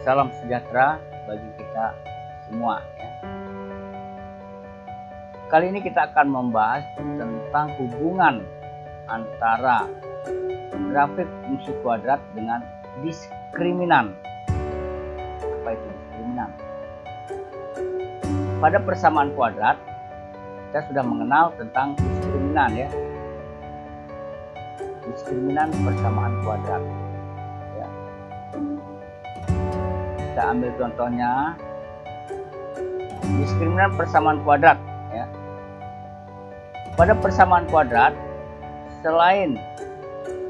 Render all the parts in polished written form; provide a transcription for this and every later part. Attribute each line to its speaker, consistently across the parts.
Speaker 1: Salam sejahtera bagi kita semua ya. Kali ini kita akan membahas tentang hubungan antara grafik fungsi kuadrat dengan diskriminan. Apa itu diskriminan? Pada persamaan kuadrat kita sudah mengenal tentang diskriminan ya. Diskriminan persamaan kuadrat ya. Kita ambil contohnya diskriminan persamaan kuadrat ya. Pada persamaan kuadrat, selain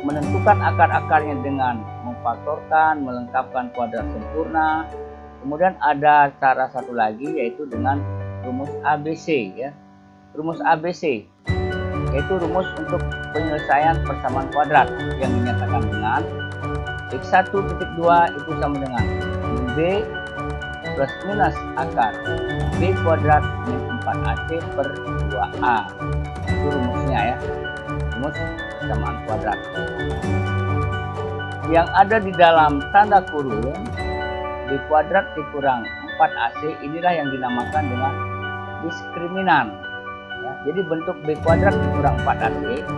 Speaker 1: menentukan akar-akarnya dengan memfaktorkan, melengkapkan kuadrat sempurna, kemudian ada cara satu lagi yaitu dengan rumus ABC ya. Rumus ABC yaitu rumus untuk penyelesaian persamaan kuadrat yang dinyatakan dengan X1.2 itu sama dengan B plus minus akar B kuadrat min 4AC per 2A. Itu rumusnya ya, rumus persamaan kuadrat. Yang ada di dalam tanda kurung B kuadrat dikurang 4AC inilah yang dinamakan dengan diskriminan ya. Jadi bentuk B kuadrat dikurang 4AC itu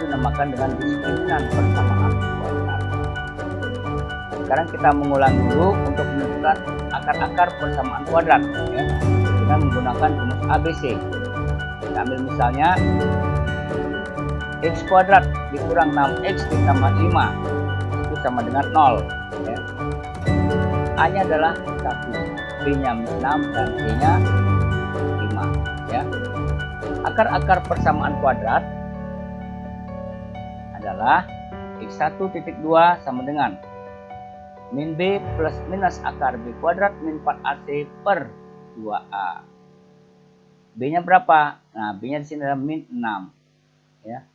Speaker 1: dinamakan dengan diskriminan persamaan kuadrat. Sekarang kita mengulang dulu untuk menentukan akar-akar persamaan kuadrat ya, dengan menggunakan rumus ABC. Kita ambil misalnya X kuadrat dikurang 6X ditambah 5 itu sama dengan 0 ya. A nya adalah 1, B nya 6 dan C nya 5 ya. Akar-akar persamaan kuadrat adalah X1.2 sama dengan min B plus minus akar B kuadrat min 4AC per 2A. B nya berapa? Nah, B nya di sini adalah min 6 ya.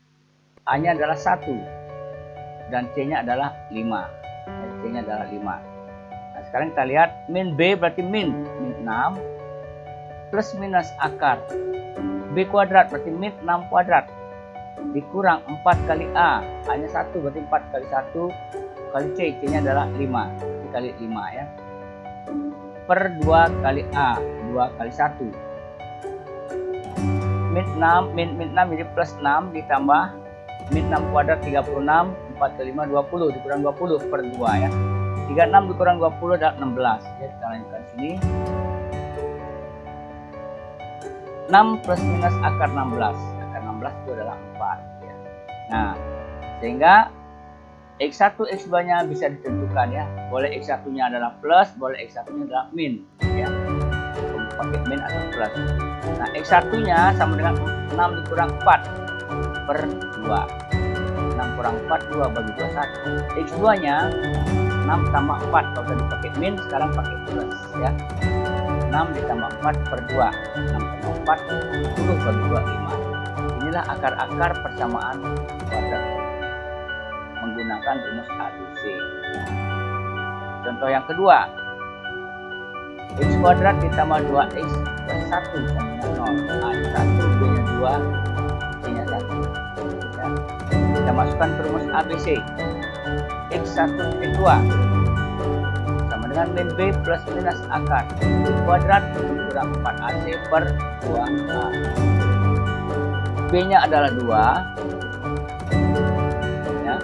Speaker 1: A nya adalah 1 dan C nya adalah 5 ya, C nya adalah 5. Nah, sekarang kita lihat min B berarti min 6 plus minus akar B kuadrat berarti min 6 kuadrat dikurang 4 kali A nya 1 berarti 4 kali 1 kali C nya adalah 5 dikali 5 ya per 2 kali A 2 kali 1 min 6 ini plus 6 ditambah min 6 kuadrat 36 4 kali 5 20 dikurang 20 per 2 ya 36 dikurang 20 adalah 16 ya. Kita lanjutkan sini 6 plus minus akar 16 itu adalah 4 ya. Nah sehingga X1 X2 nya bisa ditentukan ya, boleh X1 nya adalah plus, boleh X1 nya adalah min ya, pakai min atau plus. Nah X1 nya sama dengan 6 dikurang 4 per 2 6 kurang 4 2 bagi 2 1. X2 nya 6 tambah 4 kalau tadi pakai min sekarang pakai plus ya, 6 ditambah 4 per 2 6 tambah 4 10 bagi 2 5. Inilah akar-akar persamaan kuadrat menggunakan rumus ABC. Contoh yang kedua, X kuadrat ditambah 2X plus 1 sama dengan 0. A nya 1, B nya 2, C nya 1 ya. Kita masukkan ke rumus ABC. X1.2 sama dengan min B plus minus akar B kuadrat dikurang 4AC per 2A. B nya adalah 2 ya.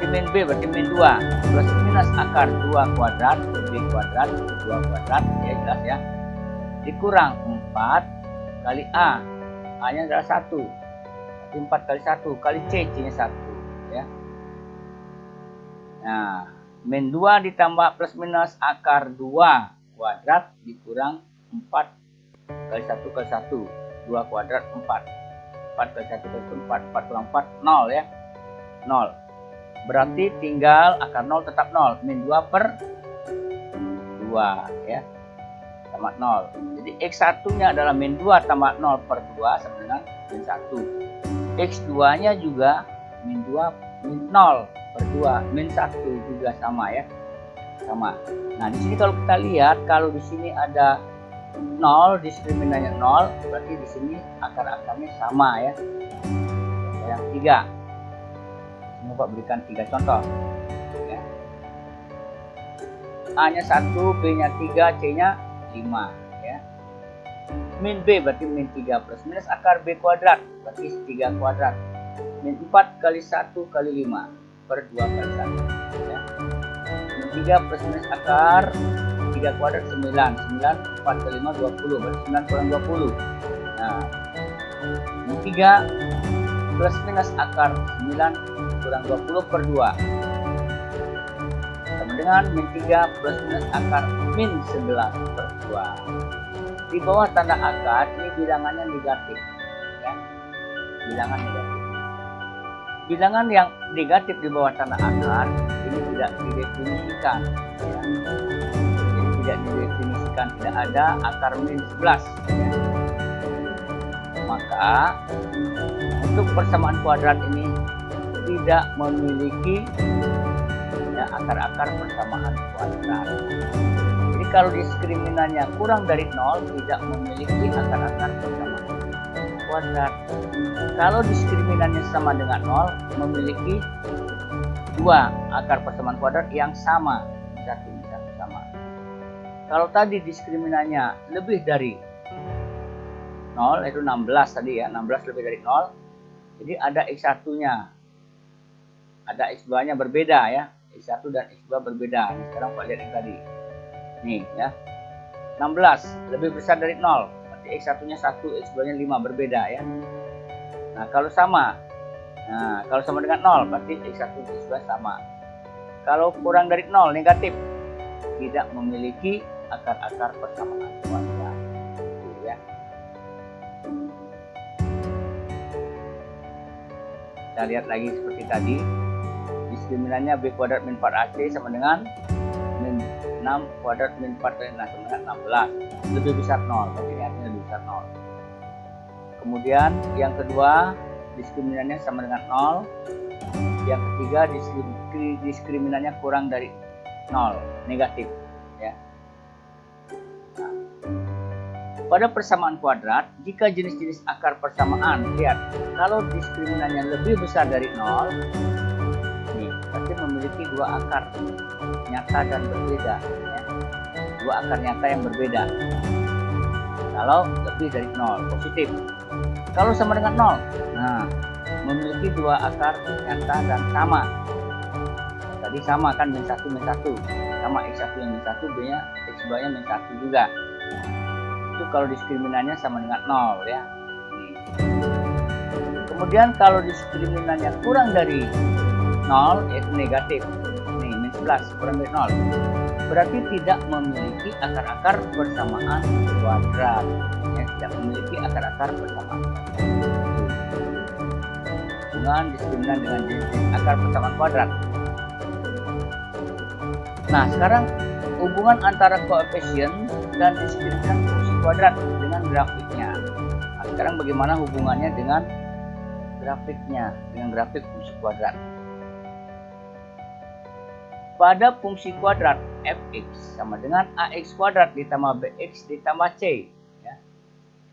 Speaker 1: Min B berarti min 2 plus minus akar 2 kuadrat B kuadrat 2 kuadrat ya, jelas ya, dikurang 4 kali A nya adalah 1 berarti 4 kali 1 kali C nya 1 ya. Nah min 2 ditambah plus minus akar 2 kuadrat dikurang 4 kali 1 kali 1 2 kuadrat 4 kali 1 kali 1 4 kurang 4 0 ya, 0 berarti tinggal akar 0 tetap 0, min 2 per 2 ya sama 0. Jadi X1 nya adalah min 2 tambah 0 per 2 sama dengan min 1. X2 nya juga min 2 min 0 per 2 min 1 juga sama ya, sama. Nah di sini kalau kita lihat, kalau di sini ada 0, diskriminannya 0, berarti di sini akar-akarnya sama ya. Yang 3. Coba berikan 3 contoh ya. A-nya 1, B-nya 3, C-nya 5 ya. Min B berarti min 3 plus minus akar B kuadrat berarti 3 kuadrat. Min 4 kali 1 kali 5 per 2 kali 1 ya. Min 3 plus minus akar 3 kuadrat 9. 9 4 kali 5 20 berarti 9 kurang 20. Nah, min 3 plus minus akar 9 kurang 20 per 2 sama dengan min 3 plus minus akar min 11 per 2. Di bawah tanda akar ini bilangannya negatif ya. Bilangan negatif. Bilangan yang negatif di bawah tanda akar ini tidak didefinisikan ya. Jadi tidak didefinisikan, tidak ada akar min 11 ya. Maka untuk persamaan kuadrat ini tidak memiliki ya, akar-akar persamaan kuadrat. Jadi kalau diskriminannya kurang dari 0 tidak memiliki akar-akar persamaan kuadrat. Kalau diskriminannya sama dengan 0 memiliki 2 akar persamaan kuadrat yang sama, satu sama. Kalau tadi diskriminannya lebih dari 0 yaitu 16 tadi ya, 16 lebih dari 0. Jadi ada X1-nya. Ada X2-nya berbeda ya. X1 dan X2 berbeda. Nah, sekarang Pak lihat yang tadi. Nih ya. 16 lebih besar dari 0. Berarti X1-nya 1, X2-nya 5 berbeda ya. Nah, kalau sama. Nah, kalau sama dengan 0 berarti X1 dan X2 sama. Kalau kurang dari 0 negatif. Tidak memiliki akar-akar persamaan kuadrat. Gitu ya. Kita lihat lagi seperti tadi. Diskriminannya B kuadrat min 4AC sama dengan min 6 kuadrat min 4 kali 6 sama dengan 16. Lebih besar 0. Berarti ini artinya lebih besar 0. Kemudian yang kedua diskriminannya sama dengan 0. Yang ketiga diskriminannya kurang dari 0. Negatif ya. Nah, pada persamaan kuadrat, jika jenis-jenis akar persamaan, lihat, kalau diskriminannya lebih besar dari 0, nih, berarti memiliki 2 akar nyata dan berbeda. Ya. 2 akar nyata yang berbeda. Kalau lebih dari 0, positif. Kalau sama dengan 0, nah, memiliki 2 akar nyata dan sama. Tadi sama kan, min 1, min 1. Sama X1 yang min 1, B-nya, X2-nya min 1 juga. Itu kalau diskriminannya sama dengan 0 ya. Kemudian kalau diskriminannya kurang dari 0 yaitu negatif. Nih min 11 kurang dari 0. Berarti tidak memiliki akar-akar persamaan kuadrat. Ya, tidak memiliki akar-akar persamaan. Hubungan diskriminan dengan jenis akar persamaan kuadrat. Nah, sekarang hubungan antara koefisien dan diskriminan fungsi kuadrat dengan grafiknya. Nah, sekarang bagaimana hubungannya dengan grafiknya, dengan grafik fungsi kuadrat. Pada fungsi kuadrat fx sama dengan ax kuadrat ditambah bx ditambah c. Ya.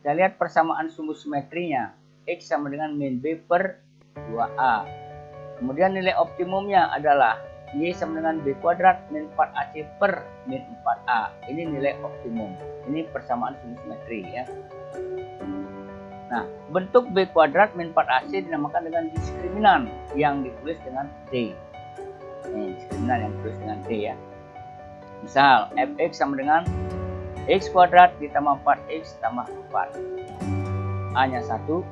Speaker 1: Kita lihat persamaan sumbu simetrinya. X sama dengan min b per 2a. Kemudian nilai optimumnya adalah Y sama dengan B kuadrat min 4AC per min 4A. Ini nilai optimum. Ini persamaan sumbu simetri ya. Nah, bentuk B kuadrat min 4AC dinamakan dengan diskriminan yang ditulis dengan D. Ini diskriminan yang ditulis dengan D ya. Misal, Fx sama dengan X kuadrat ditambah 4X tambah 4. A-nya 1,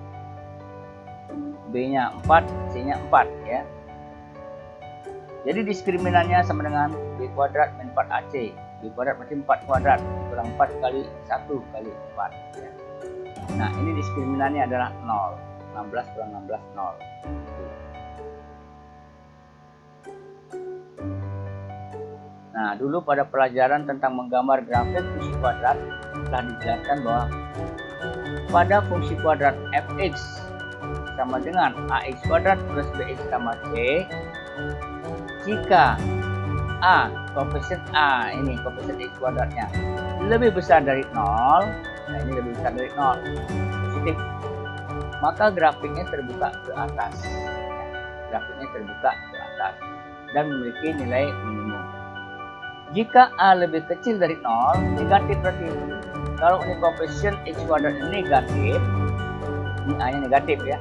Speaker 1: B-nya 4, C-nya 4 ya. Jadi diskriminannya sama dengan B kuadrat min 4AC. B kuadrat berarti 4 kuadrat. Kurang 4 kali 1 kali 4. Ya. Nah, ini diskriminannya adalah 0. 16 kurang 16, 0. Nah, dulu pada pelajaran tentang menggambar grafik fungsi kuadrat telah dijelaskan bahwa pada fungsi kuadrat fx sama dengan ax kuadrat plus bx tambah c. Jika A, koefisien A, ini koefisien X kuadratnya lebih besar dari 0, nah ini lebih besar dari 0, positif, maka grafiknya terbuka ke atas. Grafiknya terbuka ke atas dan memiliki nilai minimum. Jika A lebih kecil dari 0, negatif berarti. Kalau ini koefisien X kuadrat negatif, ini A nya negatif ya,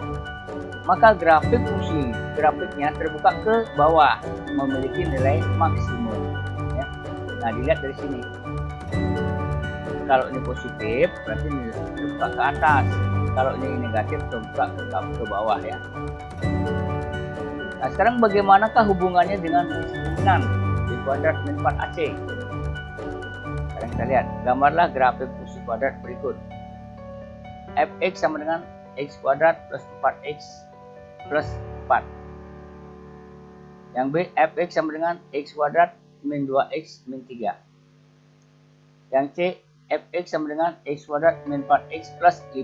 Speaker 1: maka grafik fungsi grafiknya terbuka ke bawah, memiliki nilai maksimum ya. Nah, dilihat dari sini. Kalau ini positif berarti terbuka ke atas, kalau ini negatif terbuka ke bawah ya. Nah, sekarang bagaimanakah hubungannya dengan diskriminan B kuadrat min 4AC? Sekarang kita lihat, gambarlah grafik fungsi kuadrat berikut. Fx sama dengan x kuadrat plus 4x plus 4. Yang B, fx sama dengan x kuadrat min 2x min 3. Yang C, fx sama dengan x kuadrat min 4x plus 5.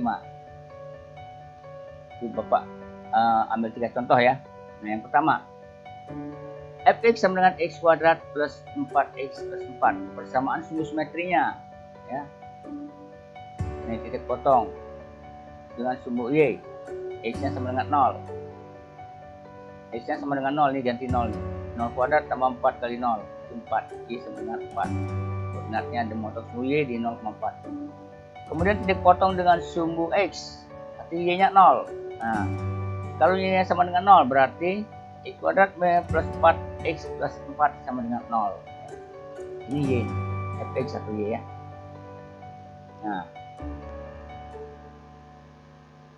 Speaker 1: Itu Bapak ambil 3 contoh ya. Nah, yang pertama, fx sama dengan x kuadrat plus 4x plus 4. Persamaan sumbu simetrinya ya. Ini titik potong dengan sumbu y, x-nya sama dengan 0. X-nya sama dengan 0, ini ganti 0 nih. 0 kuadrat tambah 4 kali 0, itu 4. Y sama dengan 4. Koordinatnya ada motong sumbu y di 0,4. Kemudian titik potong dengan sumbu x, arti y-nya 0. Nah, kalau y-nya sama dengan 0, berarti x kuadrat plus 4x plus 4 sama dengan 0. Ini y, fx atau y ya. Nah,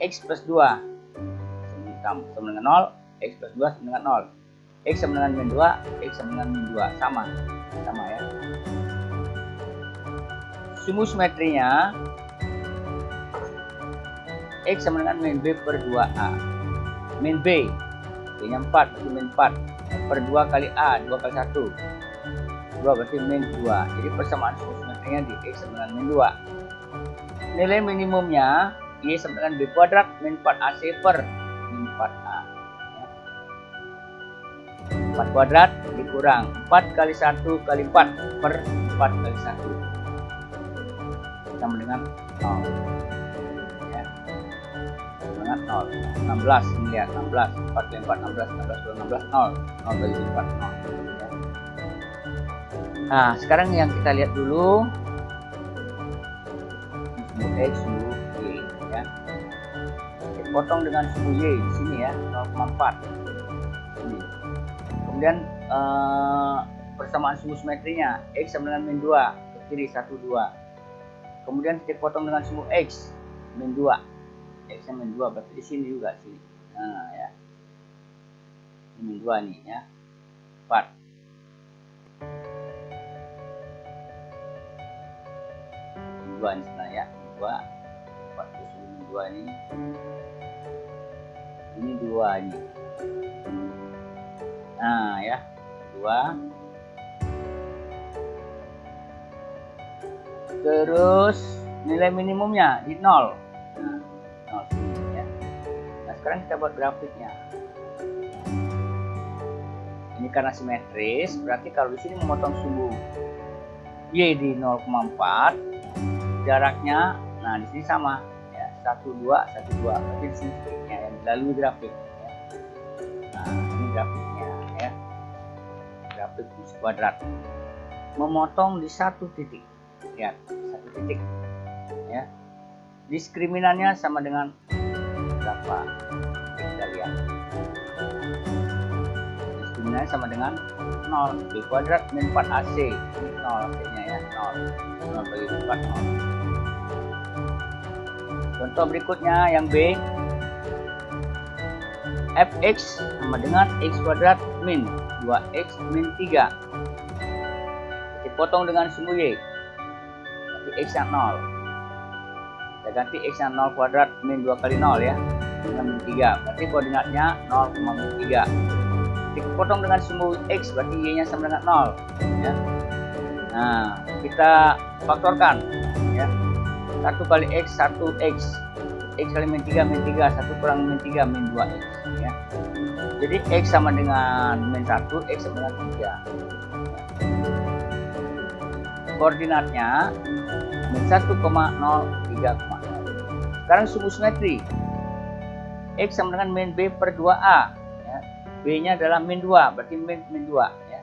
Speaker 1: x plus 2 sama dengan 0, x plus 2 sama dengan 0. X sama dengan min 2, x sama dengan min 2. Sama ya. Sumbu simetrinya x sama dengan min b per 2a. Min b, b-nya 4, berarti min 4. Per 2 kali a, 2 kali 1. 2 berarti min 2. Jadi persamaan sumbu simetrinya di x sama dengan min 2. Nilai minimumnya y sama dengan b kuadrat min 4ac per min 4a. 4 kuadrat dikurang 4 kali 1 kali 4 per 4 kali 1 sama dengan 0 ya. Sama dengan 0. 16, ini lihat 16, 4 kali 4 16, 16 kali 16 0 bagi 4 0 ya. Nah, sekarang yang kita lihat dulu sumbu x, sumbu y ya. Kita potong dengan sumbu y di sini ya, 0,4 ini. Kemudian persamaan sumbu simetrinya x sama dengan min 2 ke kiri 1 2. Kemudian titik potong dengan sumbu x min 2. X nya min 2 berarti di sini juga sini. Nah ya. Min 2 nih ya. 4. Min 2 ini sebenarnya ya. 2 4 plus min 2 ini. Ini 2 ini. Nah ya, 2. Terus nilai minimumnya di 0. Nah, 0 sini ya. Nah, sekarang kita buat grafiknya. Ini karena simetris, berarti kalau di sini memotong sumbu y di 0,4, jaraknya, nah di sini sama ya, 1 2 1 2. Berarti di sini titiknya yang dilalui grafik ya. Nah, ini grafiknya ya. Grafik fungsi kuadrat memotong di satu titik. Lihat, satu titik ya. Diskriminannya sama dengan berapa? Kita lihat. Diskriminannya sama dengan 0. B kuadrat min 4ac. Ini 0 AC-nya ya, 0. 0 bagi 4 0. Contoh berikutnya yang B. Fx sama dengan x kuadrat min 2x min 3. Dipotong dengan sumbu y. Berarti x nya 0. Kita ganti x nya 0 kuadrat min 2 kali 0 ya. Dengan min 3. Berarti koordinatnya 0,3. Dipotong dengan sumbu x berarti y nya sama dengan 0 ya. Nah, kita faktorkan ya. 1 kali x 1x. X kali min 3 min 3, 1 kurang min 3 min 2x ya. Jadi x sama dengan min 1, x sama dengan 3. Koordinatnya min 1,0, 3,0. Sekarang sumbu simetri. X sama dengan min b per 2a ya. B nya adalah min 2, berarti min 2 ya.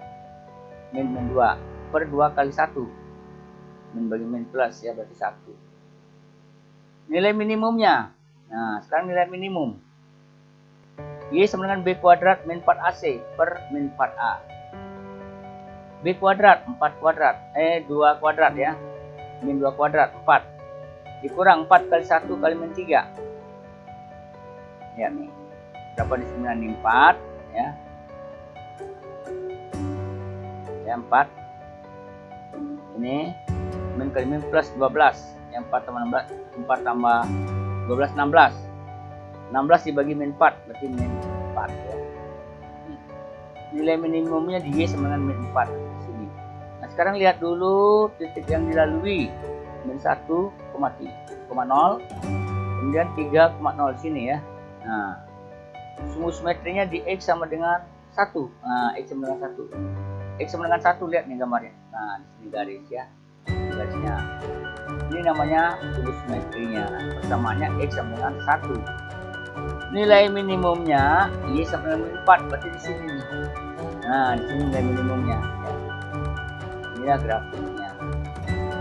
Speaker 1: Min 2. per 2 kali 1. Min bagi min plus ya, berarti 1. Nilai minimumnya. Nah, sekarang nilai minimum. Y sama dengan B kuadrat min 4AC per min 4A. B kuadrat 4 kuadrat, 2 kuadrat ya. Min 2 kuadrat 4. Dikurang 4 kali 1 kali min 3. Lihat nih. Berapa diskriminan ini? 4 ya. Ya 4. Ini min kali min plus 12. Yang 4 tambah 16, 4 tambah 12 16. 16 dibagi min 4 berarti min 4 ya. Nilai minimumnya di Y sama dengan min 4 di sini. Nah, sekarang lihat dulu titik yang dilalui. Min 1,0, kemudian 3,0 di sini ya. Nah, sumbu simetrinya di X sama dengan 1. Nah, X sama dengan 1. X sama dengan 1, lihat nih gambarnya. Nah, di sini garis ya. Garisnya. Ini namanya sumbu simetrinya. Persamaannya X sama dengan 1. Nilai minimumnya Y sama dengan 4, berarti di sini nih. Nah, di sini nilai minimumnya ya. Inilah grafiknya.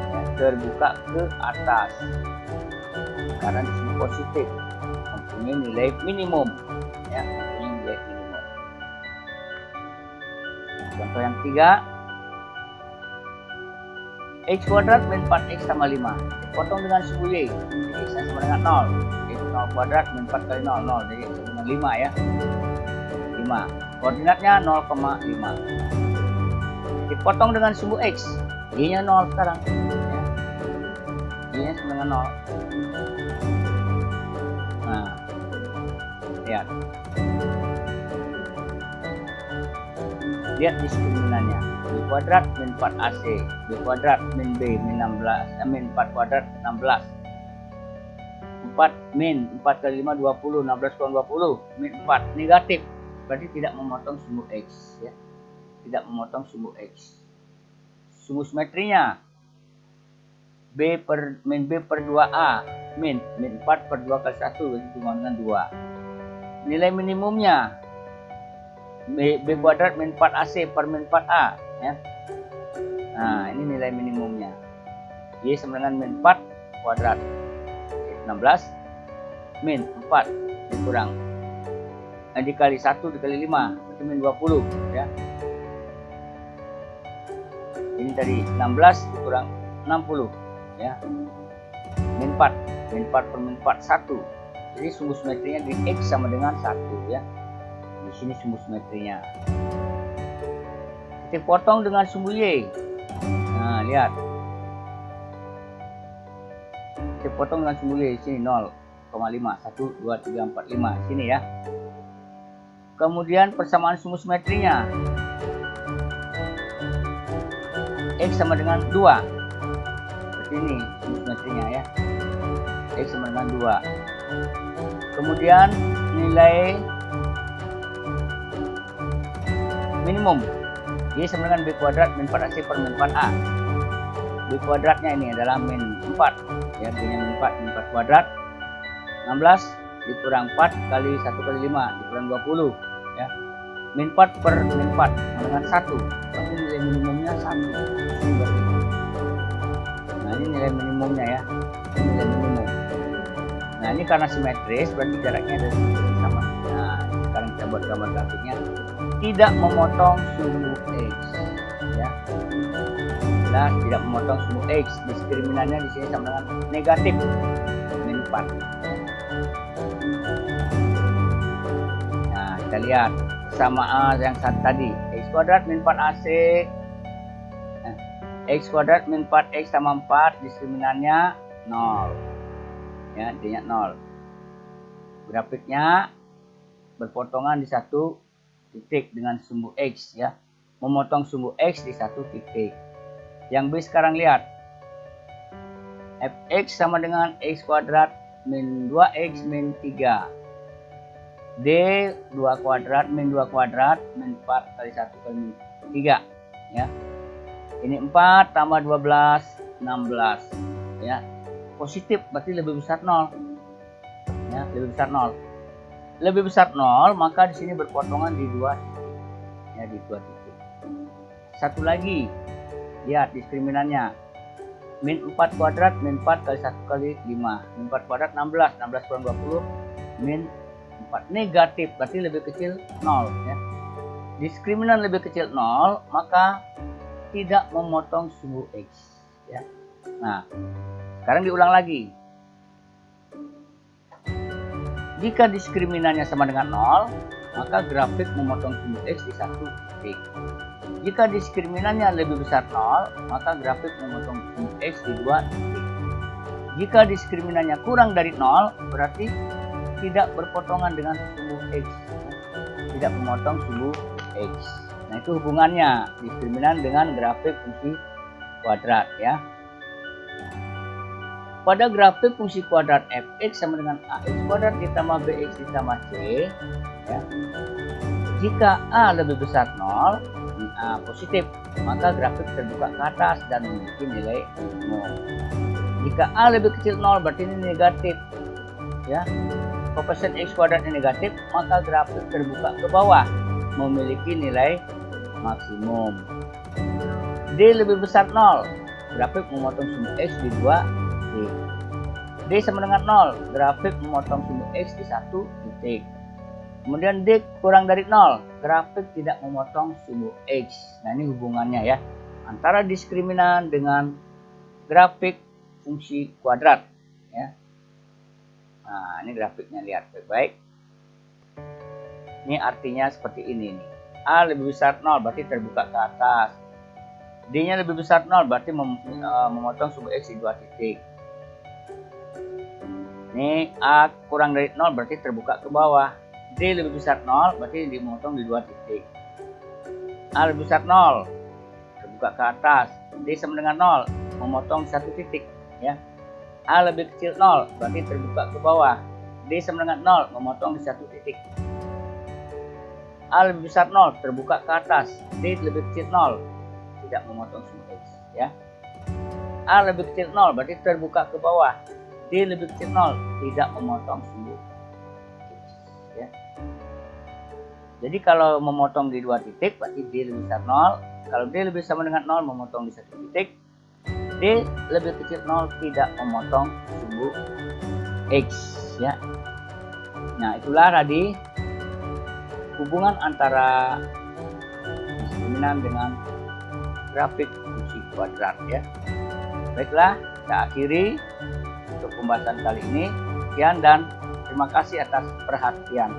Speaker 1: Ya, terbuka ke atas. Karena di sini positif. Mempunyai nilai minimum. Ya, mempunyai nilai minimum. Contoh yang 3. X kuadrat min 4X tambah 5. Potong dengan sumbu Y. Jadi X sama dengan 0. X 0 kuadrat min 4 kali 0, 0. Jadi X sama dengan 5 ya. 5. Koordinatnya 0,5. Dipotong dengan sumbu X. Y-nya 0 sekarang. Ya. Y-nya sama dengan 0. Nah. Lihat. Lihat diskriminan-nya. B kuadrat min 4AC, B kuadrat min B min 16, min 4 kuadrat 16. 4 min 4 kali 5 20, 16 kurang 20, min 4 negatif. Berarti tidak memotong sumbu X ya. Tidak memotong sumbu X. Sumbu simetrinya min B per 2A min 4 per 2 kali 1 berarti cuma dengan 2. Nilai minimumnya B kuadrat min 4AC per min 4A ya. Nah, ini nilai minimumnya. Y sama dengan min 4 kuadrat 16 min 4 dikurang dikali 1 dikali 5 berarti min 20 ya. Ini tadi 16 dikurang 60 ya. Min 4 per min 4 1. Jadi sumbu simetrinya di X sama dengan 1 ya. Di sini sumbu simetrinya. Kita potong dengan sumbu Y. Nah, lihat. Kita potong dengan sumbu Y di sini 0,5. 1 2 3 4 5 di sini ya. Kemudian persamaan sumbu simetrinya. X sama dengan 2. Berarti ini sumbu simetrinya ya. X sama dengan 2. Kemudian nilai minimum Y sama dengan B kuadrat min 4AC per min 4A. B kuadratnya ini adalah min 4 ya, B-nya min 4, min 4 kuadrat 16 dikurang 4 kali 1 kali 5 dikurang 20 ya. Min 4 per min 4 sama dengan 1. Berarti nilai minimumnya 1. Ini berarti. Nah, ini nilai minimumnya ya. Ini nilai minimum. Nah, ini karena simetris berarti jaraknya ada sama. Nah, sekarang kita buat gambar grafiknya. Tidak memotong sumbu X ya. Nah, tidak memotong sumbu X. Diskriminannya di sini sama dengan negatif min 4. Nah, kita lihat sama yang satu tadi. X kuadrat min 4AC. X kuadrat min 4X tambah 4. Diskriminannya 0. Ya, D-nya 0. Grafiknya berpotongan di satu titik dengan sumbu X ya. Memotong sumbu X di satu titik. Yang B sekarang lihat. Fx sama dengan X kuadrat min 2X min 3. D 2 kuadrat min 2 kuadrat min 4 kali 1 kali min 3 ya. Ini 4 tambah 12 16 ya. Positif berarti lebih besar 0 ya, lebih besar 0. Lebih besar 0 maka di sini berpotongan di 2 titik ya, di 2 titik. Satu lagi Lihat diskriminannya. Min 4 kuadrat, min 4 kali 1 kali 5. Min 4 kuadrat 16, 16 kurang 20, min 4. Negatif, berarti lebih kecil 0. Ya. Diskriminan lebih kecil 0, maka tidak memotong sumbu X. Ya. Nah, sekarang diulang lagi. Jika diskriminannya sama dengan 0, maka grafik memotong sumbu X di 1 titik. Jika diskriminannya lebih besar 0, maka grafik memotong sumbu X di 2 titik. Jika diskriminannya kurang dari 0, berarti tidak berpotongan dengan sumbu X. Tidak memotong sumbu X. Nah, itu hubungannya diskriminan dengan grafik fungsi kuadrat ya. Pada grafik fungsi kuadrat fx sama dengan ax kuadrat ditambah bx ditambah c ya. Jika a lebih besar 0, a positif, maka grafik terbuka ke atas dan memiliki nilai maksimum. Jika a lebih kecil 0, berarti ini negatif ya. Koefisien x kuadrat ini negatif, maka grafik terbuka ke bawah memiliki nilai maksimum. D lebih besar 0, grafik memotong sumbu x di 2 titik. D sama dengan 0, grafik memotong sumbu x di 1 titik. Kemudian D kurang dari 0, grafik tidak memotong sumbu x. Nah, ini hubungannya ya, antara diskriminan dengan grafik fungsi kuadrat ya. Nah, ini grafiknya, lihat baik-baik. Ini artinya seperti ini nih. A lebih besar 0 berarti terbuka ke atas. D-nya lebih besar 0 berarti memotong sumbu x di 2 titik. Ini A kurang dari 0 berarti terbuka ke bawah. D lebih besar 0 berarti dimotong di 2 titik. A lebih besar 0 terbuka ke atas. D sama dengan 0 memotong di 1 titik ya. A lebih kecil 0 berarti terbuka ke bawah. D sama dengan 0 memotong di 1 titik. A lebih besar 0 terbuka ke atas. D lebih kecil 0 tidak memotong sumbu x ya. A lebih kecil 0 berarti terbuka ke bawah. D lebih kecil 0 tidak memotong sumbu x ya. Jadi kalau memotong di 2 titik berarti D lebih besar 0. Kalau D lebih sama dengan 0 memotong di 1 titik. D lebih kecil 0 tidak memotong sumbu x ya. Nah, itulah tadi hubungan antara diskriminan dengan grafik fungsi kuadrat ya. Baiklah, kita akhiri untuk pembahasan kali ini. Sekian dan terima kasih atas perhatian.